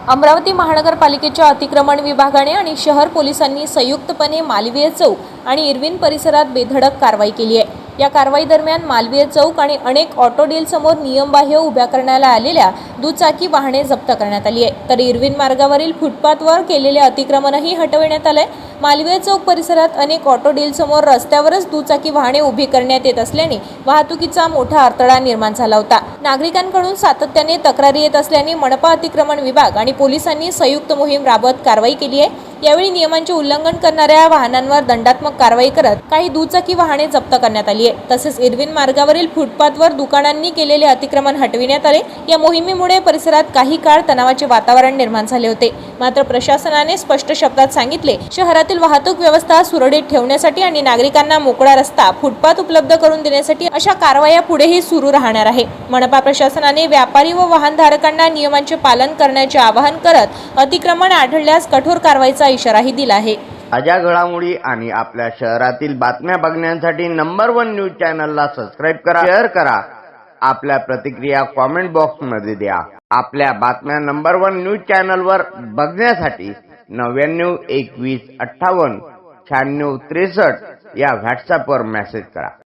अमरावती महानगरपालिकेच्या अतिक्रमण विभागाने आणि शहर पोलिसांनी संयुक्तपणे मालवीय चौक आणि इरविन परिसरात बेधडक कारवाई केली आहे। या कारवाई दरम्यान मालवीय चौक आणि अनेक ऑटो डील समोर नियमबाह्य उभ्या करण्याला आलेल्या दुचाकी वाहने जप्त करण्यात आली आहे। तर इरविन मार्गावरील फुटपाथवर केलेले अतिक्रमणही हटविण्यात आले। मालवीय चौक परिसरात अनेक ऑटो डील समोर रस्त्यावरच दुचाकी वाहने उभी करण्यात येत असल्याने वाहतुकीचा मोठा अडथळा निर्माण झाला होता। नागरिकांकडून सातत्याने तक्रारी येत असल्याने मनपा अतिक्रमण विभाग आणि पोलिसांनी संयुक्त मोहीम राबवत कारवाई केली आहे। यावेळी नियमांचे उल्लंघन करणाऱ्या वाहनांवर दंडात्मक कारवाई करत काही दुचाकी वाहने जप्त करण्यात आली आहे। तसेच इरविन मार्गावरील फुटपाथवर दुकानांनी केलेले अतिक्रमण हटविण्यात आले। या मोहिमेमुळे परिसरात काही काळ तणावाचे वातावरण निर्माण झाले होते। मात्र प्रशासनाने स्पष्ट शब्दात सांगितले, शहरातील वाहतूक व्यवस्था सुरळीत ठेवण्यासाठी आणि नागरिकांना मोकळा रस्ता, फुटपाथ उपलब्ध करून देण्यासाठी अशा कारवाया पुढेही सुरू राहणार आहे। मनपा प्रशासनाने व्यापारी व वाहनधारकांना नियमांचे पालन करण्याचे आवाहन करत अतिक्रमण आढळल्यास कठोर कारवाईचा इशाराही दिला आहे। ताज्या घडामोडी आणि आपल्या शहरातील बातम्या बघण्यासाठी नंबर 1 न्यूज चॅनलला सबस्क्राइब करा, शेअर करा, आपल्या प्रतिक्रिया कमेंट बॉक्स मध्ये द्या। आपल्या बातम्या नंबर 1 न्यूज चॅनलवर बघण्यासाठी 99 21 58 96 63 या व्हॉट्सअपवर मेसेज करा।